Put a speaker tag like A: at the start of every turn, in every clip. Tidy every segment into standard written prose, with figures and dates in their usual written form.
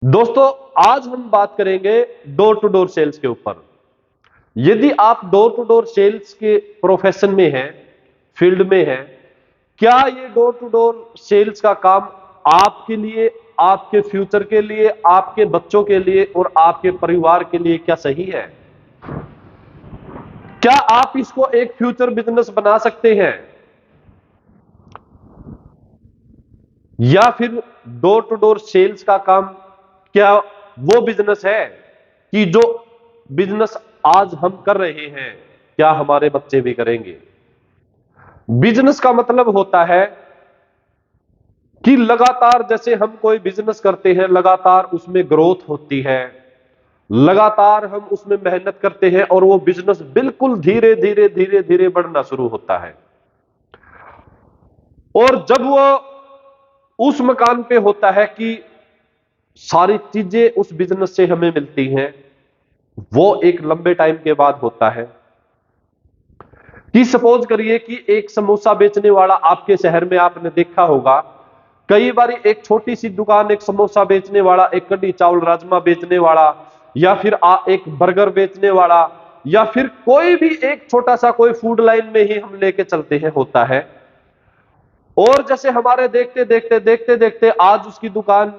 A: दोस्तों, आज हम बात करेंगे डोर टू डोर सेल्स के ऊपर। यदि आप डोर टू डोर सेल्स के प्रोफेशन में हैं, फील्ड में हैं, क्या ये डोर टू डोर सेल्स का काम आपके लिए, आपके फ्यूचर के लिए, आपके बच्चों के लिए और आपके परिवार के लिए क्या सही है? क्या आप इसको एक फ्यूचर बिजनेस बना सकते हैं? या फिर डोर टू डोर सेल्स का काम क्या वो बिजनेस है कि जो बिजनेस आज हम कर रहे हैं क्या हमारे बच्चे भी करेंगे? बिजनेस का मतलब होता है कि लगातार जैसे हम कोई बिजनेस करते हैं, लगातार उसमें ग्रोथ होती है, लगातार हम उसमें मेहनत करते हैं और वो बिजनेस बिल्कुल धीरे धीरे धीरे धीरे बढ़ना शुरू होता है। और जब वो उस मकान पे होता है कि सारी चीजें उस बिजनेस से हमें मिलती हैं, वो एक लंबे टाइम के बाद होता है कि सपोज करिए कि एक समोसा बेचने वाला आपके शहर में आपने देखा होगा, कई बार एक छोटी सी दुकान, एक समोसा बेचने वाला, एक कढ़ी चावल राजमा बेचने वाला, या फिर एक बर्गर बेचने वाला, या फिर कोई भी एक छोटा सा कोई फूड लाइन में ही हम लेके चलते हैं होता है। और जैसे हमारे देखते देखते देखते देखते आज उसकी दुकान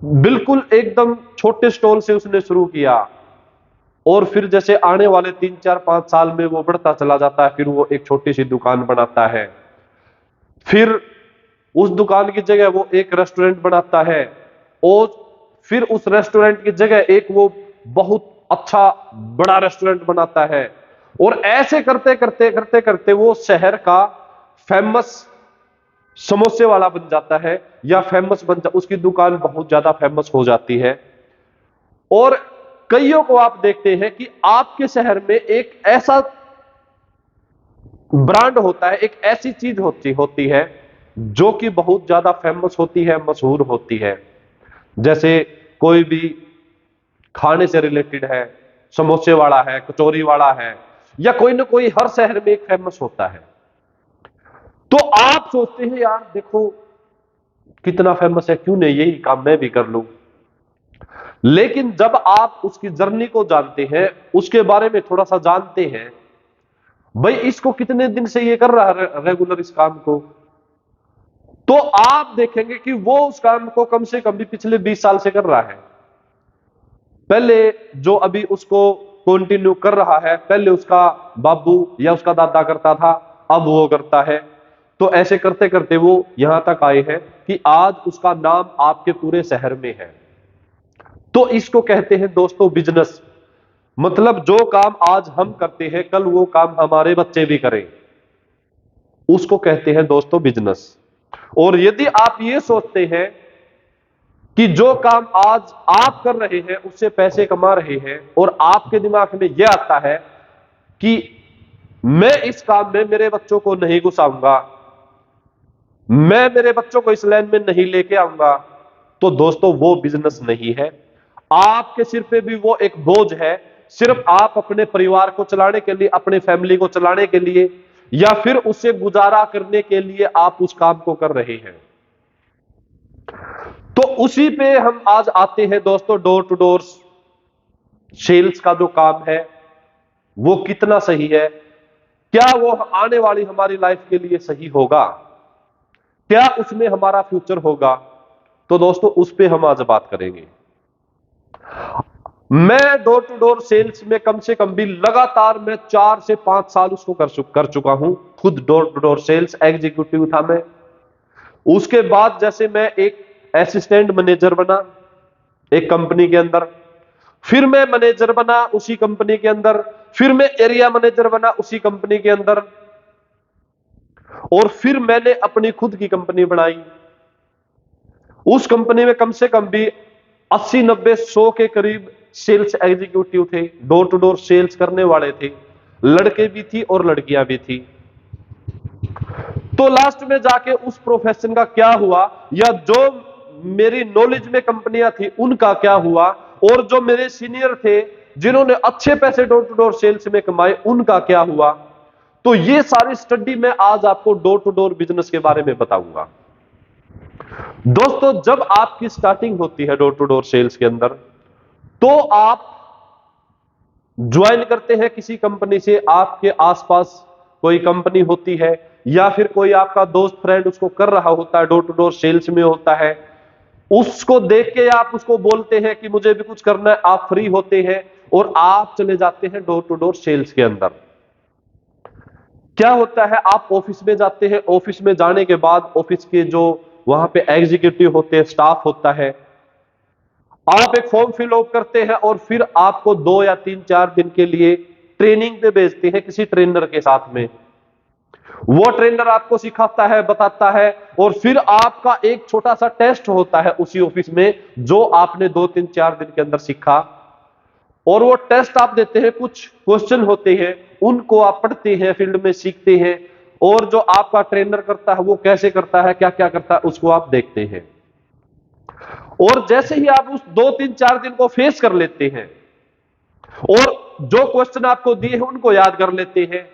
A: बिल्कुल एकदम छोटे स्टॉल से उसने शुरू किया, और फिर जैसे आने वाले 3 4 5 साल में वो बढ़ता चला जाता है, फिर वो एक छोटी सी दुकान बनाता है, फिर उस दुकान की जगह वो एक रेस्टोरेंट बनाता है, और फिर उस रेस्टोरेंट की जगह एक वो बहुत अच्छा बड़ा रेस्टोरेंट बनाता है, और ऐसे करते करते करते करते वो शहर का फेमस समोसे वाला बन जाता है, या फेमस उसकी दुकान बहुत ज्यादा फेमस हो जाती है। और कईयों को आप देखते हैं कि आपके शहर में एक ऐसा ब्रांड होता है, एक ऐसी चीज होती होती है जो कि बहुत ज्यादा फेमस होती है, मशहूर होती है। जैसे कोई भी खाने से रिलेटेड है, समोसे वाला है, कचौरी वाला है, या कोई ना कोई हर शहर में एक फेमस होता है। तो आप सोचते हैं यार देखो कितना फेमस है, क्यों नहीं यही काम मैं भी कर लूं। लेकिन जब आप उसकी जर्नी को जानते हैं, उसके बारे में थोड़ा सा जानते हैं, भाई इसको कितने दिन से ये कर रहा है रेगुलर इस काम को, तो आप देखेंगे कि वो उस काम को कम से कम भी पिछले 20 साल से कर रहा है। पहले जो अभी उसको कंटिन्यू कर रहा है, पहले उसका बाबू या उसका दादा करता था, अब वो करता है। तो ऐसे करते करते वो यहां तक आए हैं कि आज उसका नाम आपके पूरे शहर में है। तो इसको कहते हैं दोस्तों बिजनेस। मतलब जो काम आज हम करते हैं, कल वो काम हमारे बच्चे भी करें, उसको कहते हैं दोस्तों बिजनेस। और यदि आप ये सोचते हैं कि जो काम आज आप कर रहे हैं उससे पैसे कमा रहे हैं, और आपके दिमाग में यह आता है कि मैं इस काम में मेरे बच्चों को नहीं घुसाऊंगा, मैं मेरे बच्चों को इस लाइन में नहीं लेके आऊंगा, तो दोस्तों वो बिजनेस नहीं है। आपके सिर पे भी वो एक बोझ है, सिर्फ आप अपने परिवार को चलाने के लिए, अपने फैमिली को चलाने के लिए, या फिर उससे गुजारा करने के लिए आप उस काम को कर रहे हैं। तो उसी पे हम आज आते हैं दोस्तों, डोर टू डोर सेल्स का जो काम है वो कितना सही है, क्या वो आने वाली हमारी लाइफ के लिए सही होगा, क्या उसमें हमारा फ्यूचर होगा। तो दोस्तों उस पे हम आज बात करेंगे। मैं डोर टू डोर सेल्स में कम से कम भी लगातार मैं 4 से 5 साल उसको कर चुका हूं। खुद door to door sales executive था मैं। उसके बाद जैसे मैं एक असिस्टेंट मैनेजर बना एक कंपनी के अंदर, फिर मैं मैनेजर बना उसी कंपनी के अंदर, फिर मैं एरिया मैनेजर बना उसी कंपनी के अंदर, और फिर मैंने अपनी खुद की कंपनी बनाई। उस कंपनी में कम से कम भी 80 90 100 के करीब सेल्स एग्जीक्यूटिव थे, डोर टू डोर सेल्स करने वाले थे, लड़के भी थी और लड़कियां भी थी। तो लास्ट में जाके उस प्रोफेशन का क्या हुआ, या जो मेरी नॉलेज में कंपनियां थी उनका क्या हुआ, और जो मेरे सीनियर थे जिन्होंने अच्छे पैसे डोर टू डोर सेल्स में कमाए उनका क्या हुआ। तो ये सारी स्टडी मैं आज आपको डोर टू डोर बिजनेस के बारे में बताऊंगा। दोस्तों जब आपकी स्टार्टिंग होती है डोर टू डोर सेल्स के अंदर, तो आप ज्वाइन करते हैं किसी कंपनी से, आपके आसपास कोई कंपनी होती है या फिर कोई आपका दोस्त फ्रेंड उसको कर रहा होता है, डोर टू डोर सेल्स में होता है, उसको देख के आप उसको बोलते हैं कि मुझे भी कुछ करना है, आप फ्री होते हैं और आप चले जाते हैं डोर टू डोर सेल्स के अंदर। क्या होता है, आप ऑफिस में जाते हैं, ऑफिस में जाने के बाद ऑफिस के जो वहां पे एग्जीक्यूटिव होते हैं, स्टाफ होता है, आप एक फॉर्म फिल अप करते हैं और फिर आपको 2 या 3-4 दिन के लिए ट्रेनिंग पे भेजते हैं किसी ट्रेनर के साथ में। वो ट्रेनर आपको सिखाता है, बताता है, और फिर आपका एक छोटा सा टेस्ट होता है उसी ऑफिस में, जो आपने 2-3-4 दिन के अंदर सीखा, और वो टेस्ट आप देते हैं, कुछ क्वेश्चन होते हैं, उनको आप पढ़ते हैं, फील्ड में सीखते हैं, और जो आपका ट्रेनर करता है वो कैसे करता है, क्या क्या करता है, उसको आप देखते हैं। और जैसे ही आप उस 2-3-4 दिन को फेस कर लेते हैं और जो क्वेश्चन आपको दिए हैं उनको याद कर लेते हैं,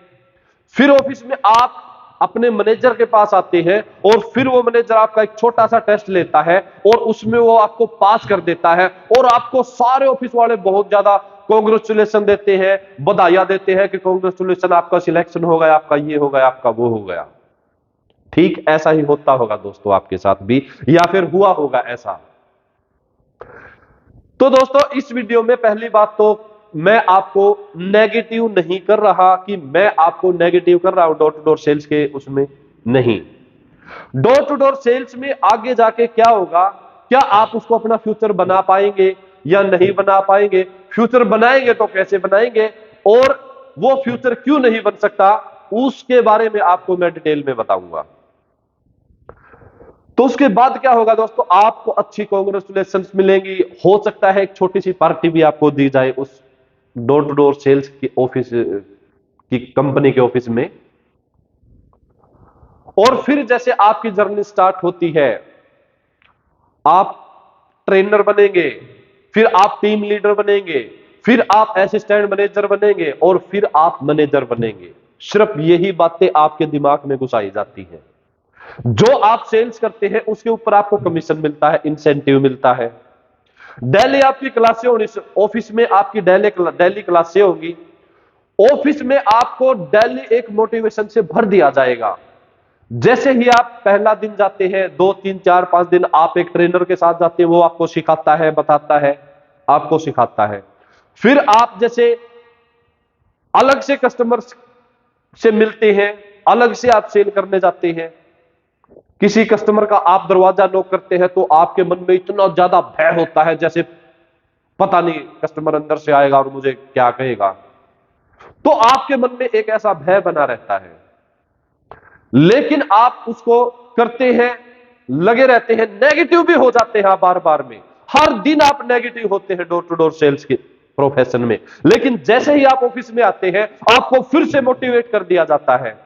A: फिर ऑफिस में आप अपने मैनेजर के पास आते हैं और फिर वो मैनेजर आपका एक छोटा सा टेस्ट लेता है और उसमें वो आपको पास कर देता है, और आपको सारे ऑफिस वाले बहुत ज्यादा कांग्रेचुलेशन देते हैं, बधाइयां देते हैं कि कांग्रेचुलेशन, आपका सिलेक्शन हो गया, आपका ये हो गया, आपका वो हो गया। ठीक ऐसा ही होता होगा दोस्तों आपके साथ भी, या फिर हुआ होगा ऐसा। तो दोस्तों इस वीडियो में पहली बात तो मैं आपको नेगेटिव नहीं कर रहा कि मैं आपको नेगेटिव कर रहा हूं डोर टू डोर सेल्स के उसमें, नहीं। डोर टू डोर सेल्स में आगे जाके क्या होगा, क्या आप उसको अपना फ्यूचर बना पाएंगे या नहीं बना पाएंगे, फ्यूचर बनाएंगे तो कैसे बनाएंगे, और वो फ्यूचर क्यों नहीं बन सकता, उसके बारे में आपको मैं डिटेल में बताऊंगा। तो उसके बाद क्या होगा दोस्तों, आपको अच्छी कांग्रेचुलेशंस मिलेंगी, हो सकता है एक छोटी सी पार्टी भी आपको दी जाए उस डोर टू डोर सेल्स की ऑफिस की कंपनी के ऑफिस में। और फिर जैसे आपकी जर्नी स्टार्ट होती है, आप ट्रेनर बनेंगे, फिर आप टीम लीडर बनेंगे, फिर आप असिस्टेंट मैनेजर बनेंगे, और फिर आप मैनेजर बनेंगे। सिर्फ यही बातें आपके दिमाग में घुसाई जाती हैं। जो आप सेल्स करते हैं उसके ऊपर आपको कमीशन मिलता है, इंसेंटिव मिलता है। डेली आपकी क्लासें होनी, ऑफिस में आपकी डेली क्लासें होंगी, ऑफिस में आपको डेली एक मोटिवेशन से भर दिया जाएगा। जैसे ही आप पहला दिन जाते हैं, 2-3-4-5 दिन आप एक ट्रेनर के साथ जाते हैं, वो आपको सिखाता है, बताता है, आपको सिखाता है। फिर आप जैसे अलग से कस्टमर से मिलते हैं, अलग से आप सेल करने जाते हैं, किसी कस्टमर का आप दरवाजा नॉक करते हैं तो आपके मन में इतना ज्यादा भय होता है, जैसे पता नहीं कस्टमर अंदर से आएगा और मुझे क्या कहेगा, तो आपके मन में एक ऐसा भय बना रहता है। लेकिन आप उसको करते हैं, लगे रहते हैं, नेगेटिव भी हो जाते हैं बार बार में, हर दिन आप नेगेटिव होते हैं डोर टू डोर सेल्स के प्रोफेशन में। लेकिन जैसे ही आप ऑफिस में आते हैं, आपको फिर से मोटिवेट कर दिया जाता है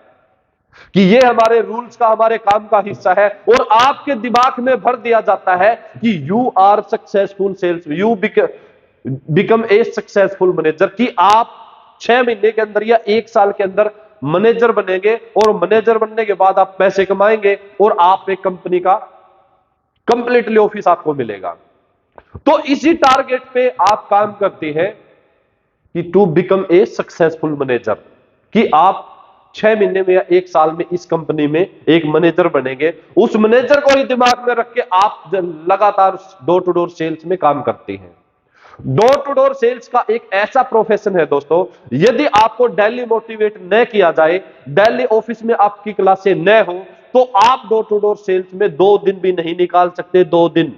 A: कि ये हमारे रूल्स का, हमारे काम का हिस्सा है, और आपके दिमाग में भर दिया जाता है कि you are successful sales, you become a successful manager, कि आप 6 महीने के अंदर या 1 साल के अंदर मैनेजर बनेंगे, और मैनेजर बनने के बाद आप पैसे कमाएंगे और आप एक कंपनी का कंप्लीटली ऑफिस आपको मिलेगा। तो इसी टारगेट पे आप काम करते हैं कि to become a successful manager, कि आप 6 महीने में या 1 साल में इस कंपनी में एक मैनेजर बनेंगे। उस मैनेजर को ही दिमाग में रख के आप लगातार डोर टू डोर सेल्स में काम करते हैं। डोर टू डोर सेल्स का एक ऐसा प्रोफेशन है दोस्तों, यदि आपको डेली मोटिवेट न किया जाए, डेली ऑफिस में आपकी क्लासें न हो, तो आप डोर टू डोर सेल्स में 2 दिन भी नहीं निकाल सकते, 2 दिन।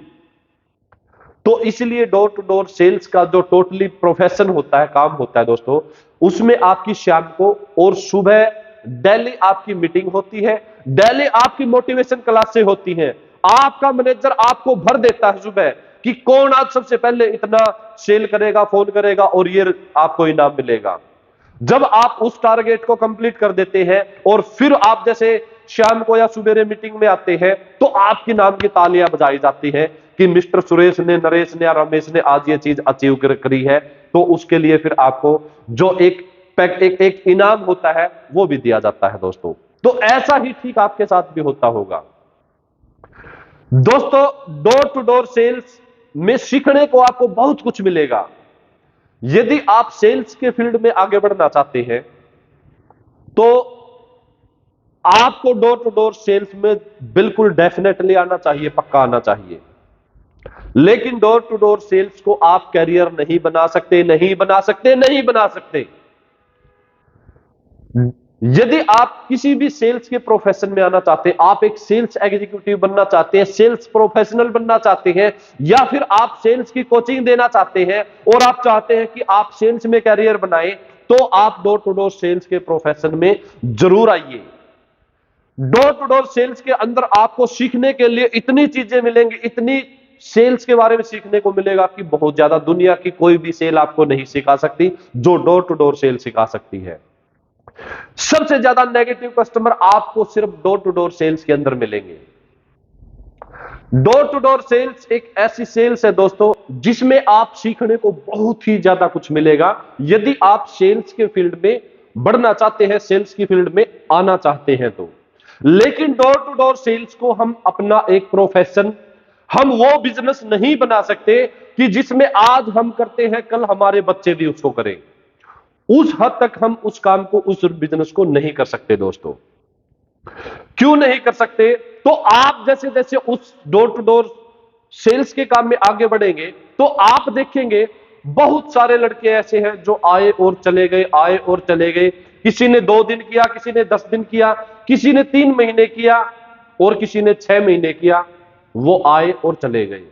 A: तो इसलिए डोर टू डोर सेल्स का जो टोटली प्रोफेशन होता है, काम होता है दोस्तों, उसमें आपकी शाम को और सुबह डेली आपकी मीटिंग होती है, डेली आपकी मोटिवेशन क्लासें होती हैं। आपका मैनेजर आपको भर देता है सुबह कि कौन आज सबसे पहले इतना सेल करेगा, फोन करेगा और ये आपको इनाम मिलेगा। जब आप उस टारगेट को कंप्लीट कर देते हैं और फिर आप जैसे शाम को या सुबेरे मीटिंग में आते हैं, तो आपके नाम की तालियां बजाई जाती है कि मिस्टर सुरेश ने, नरेश ने या रमेश ने आज ये चीज अचीव करी है। तो उसके लिए फिर आपको जो एक इनाम होता है वो भी दिया जाता है दोस्तों। तो ऐसा ही ठीक आपके साथ भी होता होगा। दोस्तों, डोर टू डोर सेल्स में सीखने को आपको बहुत कुछ मिलेगा। यदि आप सेल्स के फील्ड में आगे बढ़ना चाहते हैं तो आपको डोर टू डोर सेल्स में बिल्कुल डेफिनेटली आना चाहिए, पक्का आना चाहिए। लेकिन डोर टू डोर सेल्स को आप कैरियर नहीं बना सकते, नहीं बना सकते, नहीं बना सकते। यदि आप किसी भी सेल्स के प्रोफेशन में आना चाहते हैं, आप एक सेल्स एग्जीक्यूटिव बनना चाहते हैं, सेल्स प्रोफेशनल बनना चाहते हैं, या फिर आप सेल्स की कोचिंग देना चाहते हैं और आप चाहते हैं कि आप सेल्स में कैरियर बनाएं, तो आप डोर टू डोर सेल्स के प्रोफेशन में जरूर आइए। डोर टू डोर सेल्स के अंदर आपको सीखने के लिए इतनी चीजें मिलेंगी, इतनी सेल्स के बारे में सीखने को मिलेगा कि बहुत ज्यादा, दुनिया की कोई भी सेल आपको नहीं सिखा सकती जो डोर टू डोर सेल सिखा सकती है। सबसे ज्यादा नेगेटिव कस्टमर आपको सिर्फ डोर टू डोर सेल्स के अंदर मिलेंगे। डोर टू डोर सेल्स एक ऐसी सेल्स है दोस्तों जिसमें आप सीखने को बहुत ही ज्यादा कुछ मिलेगा, यदि आप सेल्स के फील्ड में बढ़ना चाहते हैं, सेल्स की फील्ड में आना चाहते हैं तो। लेकिन डोर टू डोर सेल्स को हम अपना एक प्रोफेशन, हम वो बिजनेस नहीं बना सकते कि जिसमें आज हम करते हैं कल हमारे बच्चे भी उसको करें। उस हद तक हम उस काम को, उस बिजनेस को नहीं कर सकते दोस्तों। क्यों नहीं कर सकते? तो आप जैसे जैसे उस डोर टू डोर सेल्स के काम में आगे बढ़ेंगे तो आप देखेंगे बहुत सारे लड़के ऐसे हैं जो आए और चले गए, आए और चले गए। किसी ने 2 दिन किया, किसी ने 10 दिन किया, किसी ने 3 महीने किया और किसी ने 6 महीने किया, वो आए और चले गए।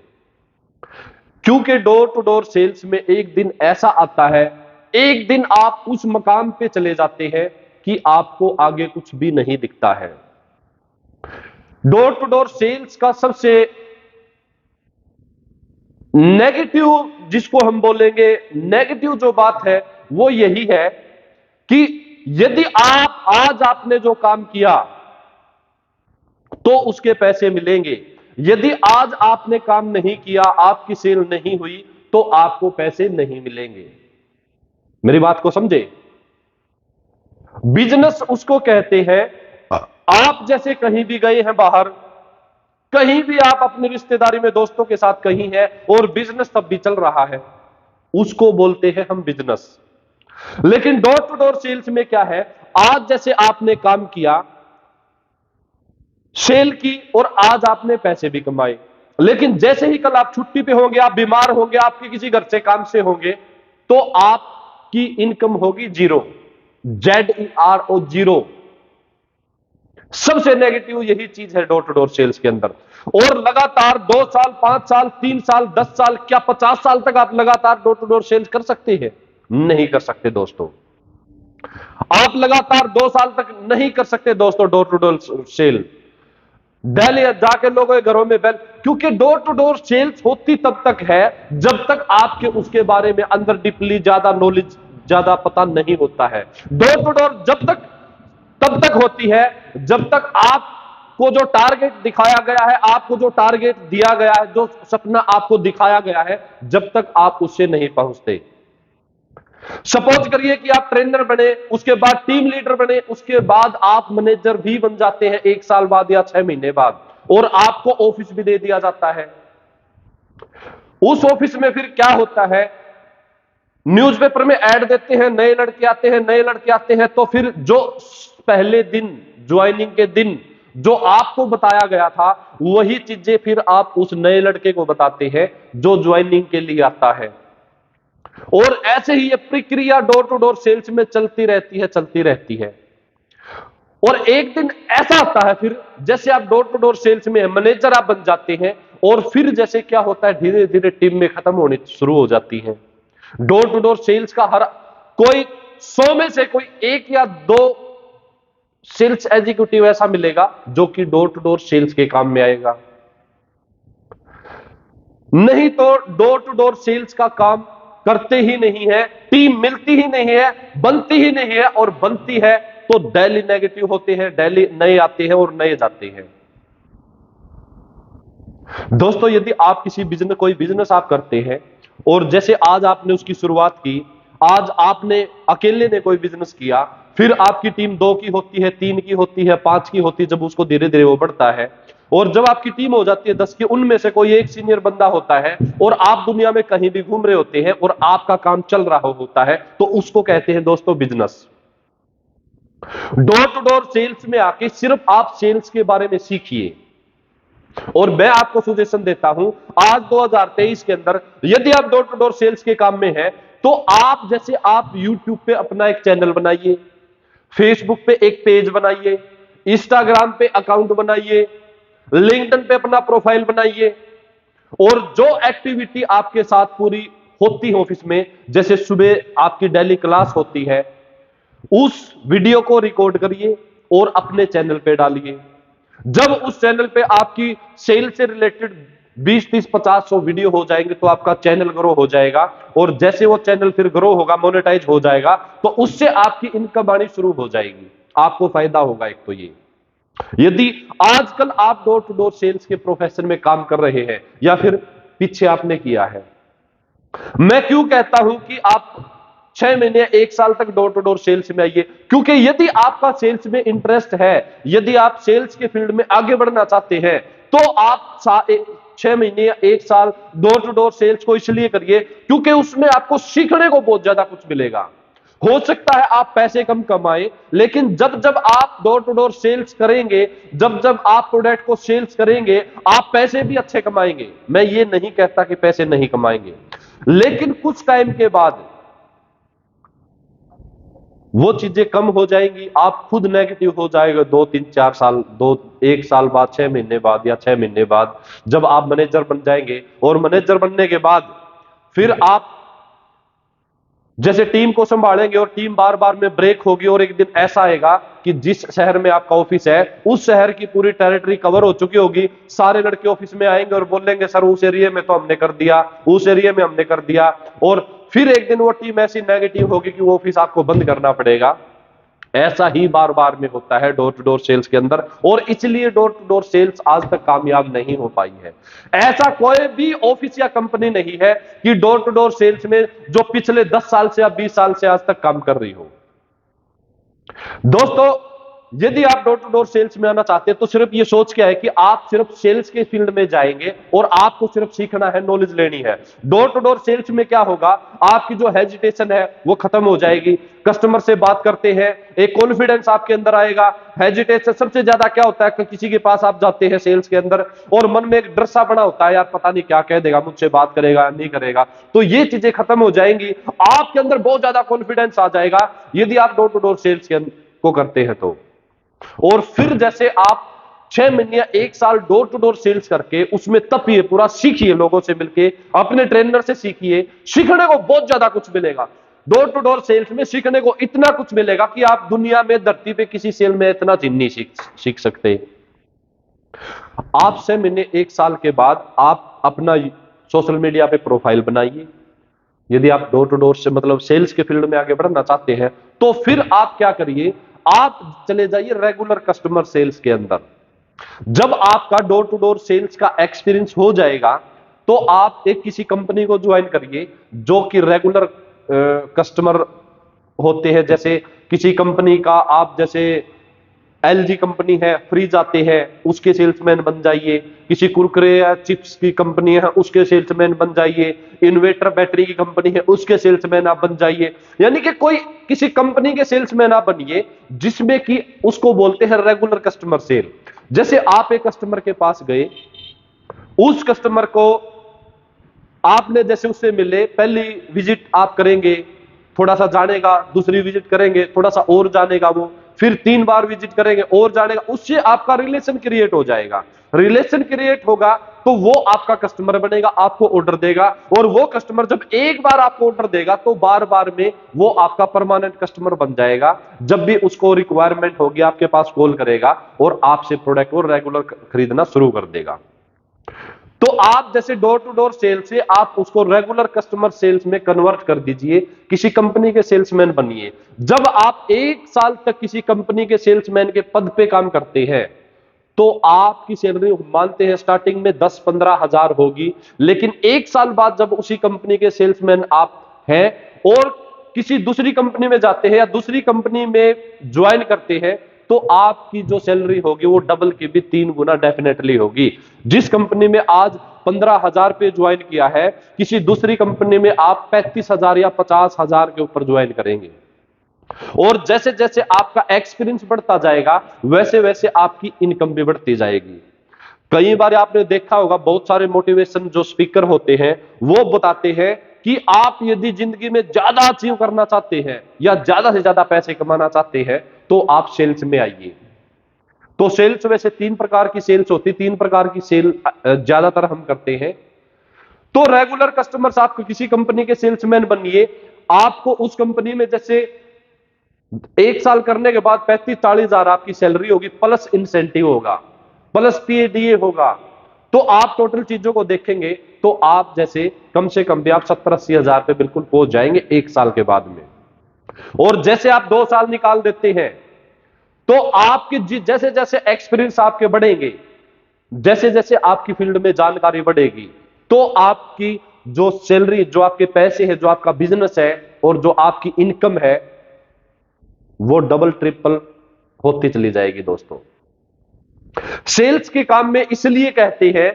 A: क्योंकि डोर टू डोर सेल्स में एक दिन ऐसा आता है, एक दिन आप उस मकाम पे चले जाते हैं कि आपको आगे कुछ भी नहीं दिखता है। डोर टू डोर सेल्स का सबसे नेगेटिव, जिसको हम बोलेंगे नेगेटिव जो बात है, वो यही है कि यदि आप आज आपने जो काम किया तो उसके पैसे मिलेंगे, यदि आज आपने काम नहीं किया, आपकी सेल नहीं हुई, तो आपको पैसे नहीं मिलेंगे। मेरी बात को समझे? बिजनेस उसको कहते हैं, आप जैसे कहीं भी गए हैं बाहर, कहीं भी आप अपनी रिश्तेदारी में, दोस्तों के साथ कहीं है और बिजनेस तब भी चल रहा है, उसको बोलते हैं हम बिजनेस। लेकिन डोर टू डोर सेल्स में क्या है, आज जैसे आपने काम किया, सेल की, और आज आपने पैसे भी कमाए, लेकिन जैसे ही कल आप छुट्टी पे होंगे, आप बीमार होंगे, आपके किसी घर से काम से होंगे, तो आपकी इनकम होगी जीरो, ZERO, जीरो। सबसे नेगेटिव यही चीज है डोर टू डोर सेल्स के अंदर। और लगातार 2 साल, 5 साल, 3 साल, 10 साल, क्या 50 साल तक आप लगातार डोर टू डोर सेल्स कर सकते हैं? नहीं कर सकते दोस्तों। आप लगातार 2 साल तक नहीं कर सकते दोस्तों door to door sale. Delhi जाके लोगों के घरों में बेल, क्योंकि डोर टू डोर सेल्स होती तब तक है जब तक आपके उसके बारे में अंदर डीपली ज्यादा नॉलेज, ज्यादा पता नहीं होता है। डोर टू डोर जब तक, तब तक होती है जब तक आपको जो टारगेट दिखाया गया है, आपको जो टारगेट दिया गया है, जो सपना आपको दिखाया गया है, जब तक आप उससे नहीं पहुंचते। सपोज करिए कि आप ट्रेनर बने, उसके बाद टीम लीडर बने, उसके बाद आप मैनेजर भी बन जाते हैं 1 साल बाद या 6 महीने बाद, और आपको ऑफिस भी दे दिया जाता है। उस ऑफिस में फिर क्या होता है, न्यूज़पेपर में ऐड देते हैं, नए लड़के आते हैं, नए लड़के आते हैं, तो फिर जो पहले दिन, ज्वाइनिंग के दिन जो आपको बताया गया था, वही चीजें फिर आप उस नए लड़के को बताते हैं जो ज्वाइनिंग के लिए आता है। और ऐसे ही ये प्रक्रिया डोर टू डोर सेल्स में चलती रहती है, चलती रहती है। और एक दिन ऐसा आता है फिर, जैसे आप डोर टू डोर सेल्स में मैनेजर आप बन जाते हैं, और फिर जैसे क्या होता है, धीरे धीरे टीम में खत्म होनी शुरू हो जाती है। डोर टू डोर सेल्स का हर कोई 100 में से कोई 1 या 2 सेल्स एग्जीक्यूटिव ऐसा मिलेगा जो कि डोर टू डोर सेल्स के काम में आएगा। नहीं तो डोर टू डोर सेल्स का काम करते ही नहीं है, टीम मिलती ही नहीं है, बनती ही नहीं है, और बनती है तो डेली नेगेटिव होते हैं, डेली नए आते हैं और नए जाते हैं। दोस्तों, यदि आप किसी बिजनेस, कोई बिजनेस आप करते हैं, और जैसे आज आपने उसकी शुरुआत की, आज आपने अकेले ने कोई बिजनेस किया, फिर आपकी टीम 2 की होती है, 3 की होती है, 5 की होती है, जब उसको धीरे धीरे वो बढ़ता है, और जब आपकी टीम हो जाती है 10 की, उनमें से कोई एक सीनियर बंदा होता है और आप दुनिया में कहीं भी घूम रहे होते हैं और आपका काम चल रहा होता है, तो उसको कहते हैं दोस्तों business. Door to door sales में आके सिर्फ आप सेल्स के बारे में सीखिए। और मैं आपको सजेशन देता हूं, आज 2023 के अंदर यदि आप डोर टू डोर सेल्स के काम में हैं, तो आप जैसे आप YouTube पे अपना एक चैनल बनाइए, फेसबुक पे एक पेज बनाइए, इंस्टाग्राम पे अकाउंट बनाइए, लिंक्डइन पे अपना प्रोफाइल बनाइए, और जो एक्टिविटी आपके साथ पूरी होती है ऑफिस में, जैसे सुबह आपकी डेली क्लास होती है, उस वीडियो को रिकॉर्ड करिए और अपने चैनल पे डालिए। जब उस चैनल पे आपकी सेल से रिलेटेड 20, 30, 50, 100 वीडियो हो जाएंगे, तो आपका चैनल ग्रो हो जाएगा, और जैसे वो चैनल फिर ग्रो होगा, मोनेटाइज हो जाएगा, तो उससे आपकी इनकम आनी शुरू हो जाएगी, आपको फायदा होगा। एक तो ये, यदि आजकल आप डोर टू डोर सेल्स के प्रोफेशन में काम कर रहे हैं या फिर पीछे आपने किया है, मैं क्यों कहता हूं कि आप 6 महीने 1 साल तक डोर टू डोर सेल्स में आइए, क्योंकि यदि आपका सेल्स में इंटरेस्ट है, यदि आप सेल्स के फील्ड में आगे बढ़ना चाहते हैं, तो आप 6 महीने या 1 साल डोर टू डोर सेल्स को इसलिए करिए क्योंकि उसमें आपको सीखने को बहुत ज्यादा कुछ मिलेगा। हो सकता है आप पैसे कम कमाएं, लेकिन जब जब आप डोर टू डोर सेल्स करेंगे, जब जब आप प्रोडक्ट को सेल्स करेंगे, आप पैसे भी अच्छे कमाएंगे। मैं ये नहीं कहता कि पैसे नहीं कमाएंगे, लेकिन कुछ टाइम के बाद वो चीजें कम हो जाएंगी, आप खुद नेगेटिव हो जाएगा। 2, 3, 4 साल, 1 साल बाद, 6 महीने बाद या 6 महीने बाद जब आप मैनेजर बन जाएंगे, और मैनेजर बनने के बाद फिर आप जैसे टीम को संभालेंगे और टीम बार बार में ब्रेक होगी, और एक दिन ऐसा आएगा कि जिस शहर में आपका ऑफिस है, उस शहर की पूरी टेरिटरी कवर हो चुकी होगी, सारे लड़के ऑफिस में आएंगे और बोलेंगे सर उस एरिया में तो हमने कर दिया, उस एरिया में हमने कर दिया, और फिर एक दिन वो टीम ऐसी नेगेटिव होगी कि वो ऑफिस आपको बंद करना पड़ेगा। ऐसा ही बार बार में होता है डोर टू डोर सेल्स के अंदर, और इसलिए डोर टू डोर सेल्स आज तक कामयाब नहीं हो पाई है। ऐसा कोई भी ऑफिस या कंपनी नहीं है कि डोर टू डोर सेल्स में जो पिछले 10 साल से या 20 साल से आज तक काम कर रही हो। दोस्तों, यदि आप डोर टू डोर सेल्स में आना चाहते हैं, तो सिर्फ ये सोच के आए कि आप सिर्फ सेल्स के फील्ड में जाएंगे और आपको सिर्फ सीखना है, नॉलेज लेनी है। डोर टू डोर सेल्स में क्या होगा, आपकी जो हेजिटेशन है वो खत्म हो जाएगी। कस्टमर से बात करते हैं, एक कॉन्फिडेंस आपके अंदर आएगा। हेजिटेशन सबसे ज्यादा क्या होता है कि किसी के पास आप जाते हैं सेल्स के अंदर और मन में एक डर सा बना होता है, यार पता नहीं क्या कह देगा, मुझसे बात करेगा नहीं करेगा, तो ये चीजें खत्म हो जाएंगी। आपके अंदर बहुत ज्यादा कॉन्फिडेंस आ जाएगा यदि आप डोर टू डोर सेल्स को करते हैं तो। और फिर जैसे आप 6 महीने या 1 साल डोर टू डोर सेल्स करके उसमें तपिए, पूरा सीखिए, लोगों से मिलके, अपने ट्रेनर से सीखिए, सीखने को बहुत ज्यादा कुछ मिलेगा। डोर टू डोर सेल्स में सीखने को इतना कुछ मिलेगा कि आप दुनिया में, धरती पे किसी सेल में इतना चीज नहीं सीख सकते। आप 6 महीने 1 साल के बाद आप अपना सोशल मीडिया पे प्रोफाइल बनाइए। यदि आप डोर टू डोर से मतलब सेल्स के फील्ड में आगे बढ़ना चाहते हैं, तो फिर आप क्या करिए, आप चले जाइए रेगुलर कस्टमर सेल्स के अंदर। जब आपका डोर टू डोर सेल्स का एक्सपीरियंस हो जाएगा, तो आप एक किसी कंपनी को ज्वाइन करिए जो कि रेगुलर कस्टमर होते हैं। जैसे किसी कंपनी का, आप जैसे LG कंपनी है, फ्रिज आते हैं, उसके सेल्समैन बन जाइए। किसी कुरकुरे या चिप्स की कंपनी है, उसके सेल्समैन बन जाइए। इन्वर्टर बैटरी की कंपनी है, उसके सेल्समैन आप बन जाइए। यानी कि कोई किसी कंपनी के सेल्समैन आप बनिए जिसमें कि उसको बोलते हैं रेगुलर कस्टमर सेल। जैसे आप एक कस्टमर के पास गए, उस कस्टमर को आपने जैसे उससे मिले, पहली विजिट आप करेंगे, थोड़ा सा जानेगा, दूसरी विजिट करेंगे, थोड़ा सा और जानेगा वो, फिर 3 बार विजिट करेंगे और जानेगा, उससे आपका रिलेशन क्रिएट हो जाएगा। रिलेशन क्रिएट होगा तो वो आपका कस्टमर बनेगा, आपको ऑर्डर देगा, और वो कस्टमर जब एक बार आपको ऑर्डर देगा तो बार बार में वो आपका परमानेंट कस्टमर बन जाएगा। जब भी उसको रिक्वायरमेंट होगी आपके पास कॉल करेगा और आपसे प्रोडक्ट और रेगुलर खरीदना शुरू कर देगा। तो आप जैसे डोर टू डोर सेल से आप उसको रेगुलर कस्टमर सेल्स में कन्वर्ट कर दीजिए, किसी कंपनी के सेल्समैन बनिए। जब आप 1 साल तक किसी कंपनी के सेल्समैन के पद पे काम करते हैं, तो आपकी सैलरी मानते हैं स्टार्टिंग में 10-15 हजार होगी, लेकिन 1 साल बाद जब उसी कंपनी के सेल्समैन आप हैं और किसी दूसरी कंपनी में जाते हैं या दूसरी कंपनी में ज्वाइन करते हैं, तो आपकी जो सैलरी होगी वो डबल की भी 3 गुना डेफिनेटली होगी। जिस कंपनी में आज 15,000 पे ज्वाइन किया है, किसी दूसरी कंपनी में आप 35,000 या 50,000 के ऊपर ज्वाइन करेंगे। और जैसे जैसे आपका एक्सपीरियंस बढ़ता जाएगा वैसे वैसे आपकी इनकम भी बढ़ती जाएगी। कई बार आपने देखा होगा बहुत सारे मोटिवेशन जो स्पीकर होते हैं वो बताते हैं कि आप यदि जिंदगी में ज्यादा अचीव करना चाहते हैं या ज्यादा से ज्यादा पैसे कमाना चाहते हैं तो आप सेल्स में आइए। तो सेल्स वैसे 3 प्रकार की सेल्स होती, 3 प्रकार की सेल ज्यादातर हम करते हैं। तो रेगुलर कस्टमर्स, आपको किसी कंपनी के सेल्समैन बनिए, आपको उस कंपनी में जैसे 1 साल करने के बाद 35-40 हजार आपकी सैलरी होगी, प्लस इंसेंटिव होगा, प्लस पीएडीए होगा। तो आप टोटल चीजों को देखेंगे तो आप जैसे कम से कम भी आप 70-80 हजार पे बिल्कुल पहुंच जाएंगे 1 साल के बाद में। और जैसे आप 2 साल निकाल देते हैं तो आपकी जैसे जैसे एक्सपीरियंस आपके बढ़ेंगे, जैसे जैसे आपकी फील्ड में जानकारी बढ़ेगी, तो आपकी जो सैलरी, जो आपके पैसे है, जो आपका बिजनेस है और जो आपकी इनकम है वो डबल ट्रिपल होती चली जाएगी। दोस्तों, सेल्स के काम में इसलिए कहते हैं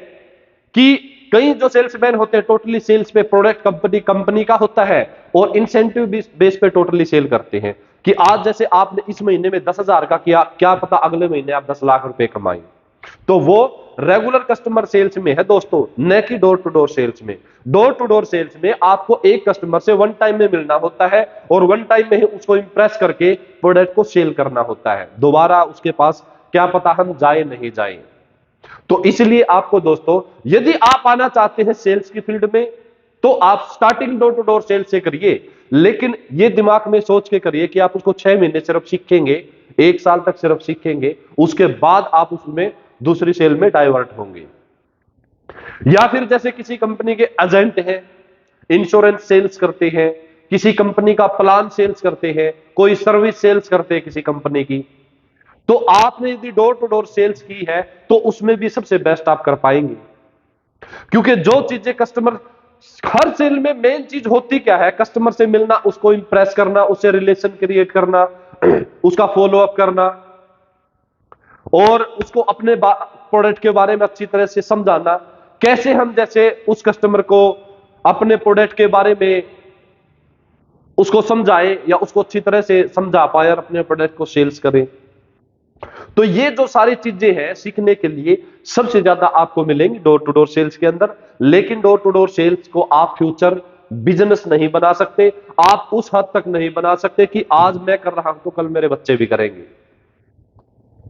A: कि कई जो सेल्समैन होते हैं टोटली सेल्स पे, प्रोडक्ट कंपनी का होता है और इंसेंटिव बेस पे टोटली सेल करते हैं कि आज जैसे आपने इस महीने में 10,000 का किया, क्या पता अगले महीने आप 10 लाख रुपए कमाएं। तो वो रेगुलर कस्टमर सेल्स में है दोस्तों, न कि डोर टू डोर सेल्स में। डोर टू डोर सेल्स में आपको एक कस्टमर से वन टाइम में मिलना होता है और वन टाइम में ही उसको इंप्रेस करके प्रोडक्ट को सेल करना होता है, दोबारा उसके पास क्या पता हम जाए नहीं जाए। तो इसलिए आपको दोस्तों, यदि आप आना चाहते हैं सेल्स की फील्ड में तो आप starting door to door sales से करिए, लेकिन ये दिमाग में सोच के करिए कि आप उसको 6 महीने सिर्फ सीखेंगे, 1 साल तक सिर्फ सीखेंगे, उसके बाद आप उसमें दूसरी सेल में डाइवर्ट होंगे। या फिर जैसे किसी कंपनी के एजेंट हैं, इंश्योरेंस सेल्स करते हैं, किसी कंपनी का प्लान सेल्स करते हैं, कोई सर्विस सेल्स करते हैं किसी कंपनी की, तो आपने यदि डोर टू डोर सेल्स की है तो उसमें भी सबसे बेस्ट आप कर पाएंगे। क्योंकि जो चीजें कस्टमर, हर सेल में मेन चीज होती क्या है, कस्टमर से मिलना, उसको इंप्रेस करना, उससे रिलेशन क्रिएट करना, उसका फॉलो अप करना और उसको अपने प्रोडक्ट के बारे में अच्छी तरह से समझाना। कैसे हम जैसे उस कस्टमर को अपने प्रोडक्ट के बारे में उसको समझाएं या उसको अच्छी तरह से समझा पाए और अपने प्रोडक्ट को सेल्स करें। तो ये जो सारी चीजें हैं सीखने के लिए सबसे ज्यादा आपको मिलेंगी डोर टू डोर सेल्स के अंदर। लेकिन डोर टू डोर सेल्स को आप फ्यूचर बिजनेस नहीं बना सकते, आप उस हद तक नहीं बना सकते कि आज मैं कर रहा हूं तो कल मेरे बच्चे भी करेंगे।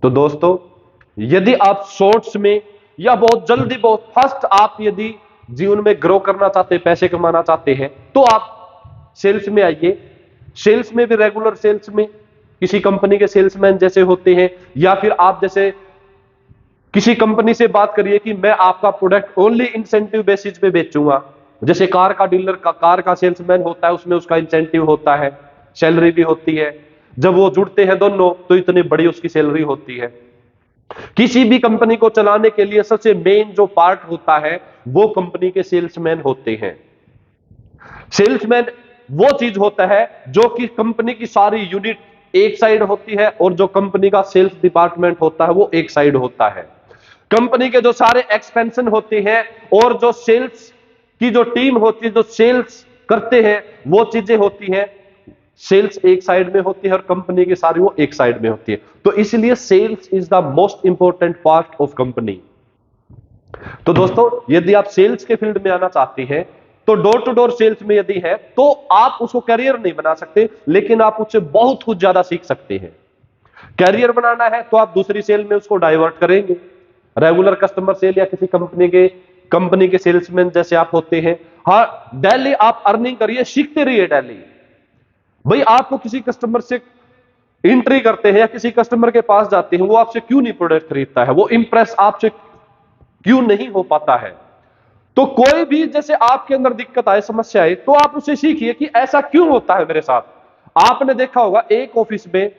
A: तो दोस्तों, यदि आप शॉर्ट्स में या बहुत जल्दी, बहुत फास्ट आप यदि जीवन में ग्रो करना चाहते हैं, पैसे कमाना चाहते हैं, तो आप सेल्स में आइए। सेल्स में भी रेगुलर सेल्स में किसी कंपनी के सेल्समैन जैसे होते हैं, या फिर आप जैसे किसी कंपनी से बात करिए कि मैं आपका प्रोडक्ट ओनली इंसेंटिव बेसिस पे बेचूंगा। जैसे कार का डीलर का, कार का सेल्समैन होता है, उसमें उसका इंसेंटिव होता है, सैलरी भी होती है। जब वो जुड़ते हैं दोनों तो इतनी बड़ी उसकी सैलरी होती है। किसी भी कंपनी को चलाने के लिए सबसे मेन जो पार्ट होता है वो कंपनी के सेल्समैन होते हैं। सेल्समैन वो चीज होता है जो कि कंपनी की सारी यूनिट एक साइड होती है और जो कंपनी का सेल्स डिपार्टमेंट होता है वो एक साइड होता है। कंपनी के जो सारे एक्सपेंशन होते हैं और जो सेल्स की जो टीम होती है, जो सेल्स करते हैं, वो चीजें होती हैं, सेल्स एक साइड में होती है और कंपनी की सारी वो एक साइड में होती है। तो इसलिए sales is the most important part of company. तो दोस्तों, यदि आप सेल्स के फील्ड में आना चाहते हैं तो डोर टू डोर सेल्स में यदि है तो आप उसको करियर नहीं बना सकते, लेकिन आप उससे बहुत कुछ ज्यादा सीख सकते हैं। कैरियर बनाना है तो आप दूसरी सेल में उसको डाइवर्ट करेंगे, रेगुलर कस्टमर सेल या किसी कंपनी के सेल्समैन जैसे आप होते हैं। हाँ, डेली आप अर्निंग करिए, सीखते रहिए डेली। भाई, आपको किसी कस्टमर से एंट्री करते हैं या किसी कस्टमर के पास जाते हैं, वो आपसे क्यों नहीं प्रोडक्ट खरीदता है, वो इंप्रेस आपसे क्यों नहीं हो पाता है। तो कोई भी जैसे आपके अंदर दिक्कत आए, समस्या आए, तो आप उससे सीखिए कि ऐसा क्यों होता है मेरे साथ। आपने देखा होगा एक ऑफिस में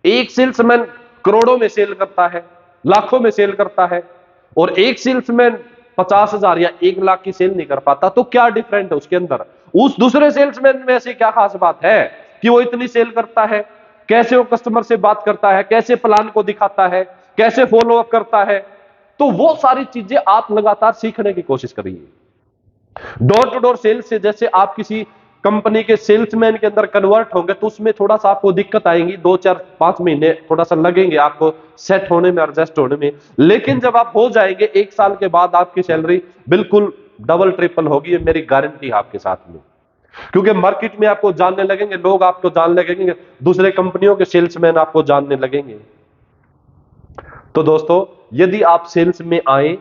A: एक सेल्समैन करोड़ों में सेल करता है, लाखों में सेल करता है, और एक सेल्समैन 50,000 या 1 लाख की सेल नहीं कर पाता। तो क्या डिफरेंट है उसके अंदर? उस दूसरे सेल्समैन में ऐसी क्या खास बात है कि वो इतनी सेल करता है? कैसे वो कस्टमर से बात करता है, कैसे प्लान को दिखाता है, कैसे फॉलो अप करता है। तो वो सारी चीजें आप लगातार सीखने की कोशिश करिए। डोर टू डोर सेल्स से जैसे आप किसी कंपनी के सेल्समैन के अंदर कन्वर्ट होंगे तो उसमें थोड़ा सा आपको दिक्कत आएंगी, 2 4 5 महीने थोड़ा सा लगेंगे आपको सेट होने में, एडजस्ट होने में। लेकिन जब आप हो जाएंगे 1 साल के बाद आपकी सैलरी बिल्कुल डबल ट्रिपल होगी, ये मेरी गारंटी है आपके साथ में। क्योंकि मार्केट में आपको जानने लगेंगे, लोग आपको जानने लगेंगे, दूसरे कंपनियों के सेल्समैन आपको जानने लगेंगे। तो दोस्तों, यदि आप सेल्स में आए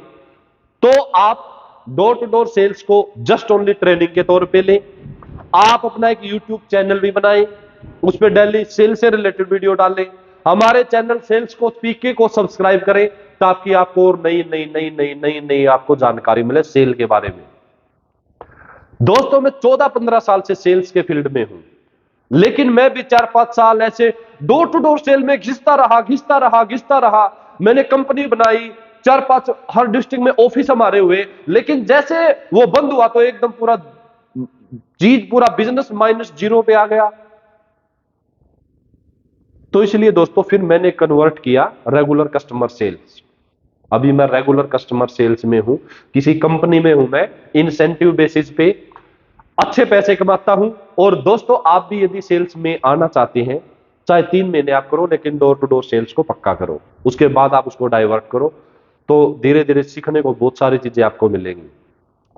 A: तो आप डोर टू डोर सेल्स को जस्ट ओनली ट्रेनिंग के तौर पे लें। आप अपना एक यूट्यूब चैनल भी बनाएं, उस पर डेली सेल्स से रिलेटेड वीडियो डालें। हमारे चैनल सेल्स को पीके को सब्सक्राइब करें ताकि आपको और नई नई नई नई नई नई आपको जानकारी मिले सेल के बारे में। दोस्तों, मैं 14 15 साल से सेल्स के फील्ड में हूं, लेकिन मैं भी 4 5 साल ऐसे डोर टू डोर सेल में घिसता रहा। मैंने कंपनी बनाई, 4 5 हर डिस्ट्रिक्ट में ऑफिस हमारे हुए, लेकिन जैसे वो बंद हुआ तो एकदम पूरा चीज, पूरा बिजनेस -0 पे आ गया। तो इसलिए दोस्तों फिर मैंने कन्वर्ट किया रेगुलर कस्टमर सेल्स। अभी मैं रेगुलर कस्टमर सेल्स में हूं, किसी कंपनी में हूं, मैं इंसेंटिव बेसिस पे अच्छे पैसे कमाता हूं। और दोस्तों, आप भी यदि सेल्स में आना चाहते हैं, चाहे 3 महीने आप करो, लेकिन डोर टू डोर सेल्स को पक्का करो, उसके बाद आप उसको डाइवर्ट करो, तो धीरे धीरे सीखने को बहुत सारी चीजें आपको मिलेंगी।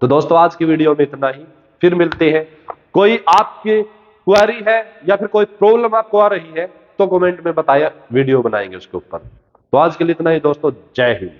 A: तो दोस्तों, आज की वीडियो में इतना ही, फिर मिलते हैं। कोई आपकी क्वेरी है या फिर कोई प्रॉब्लम आपको आ रही है तो कमेंट में बताया, वीडियो बनाएंगे उसके ऊपर। तो आज के लिए इतना ही दोस्तों, जय हिंद।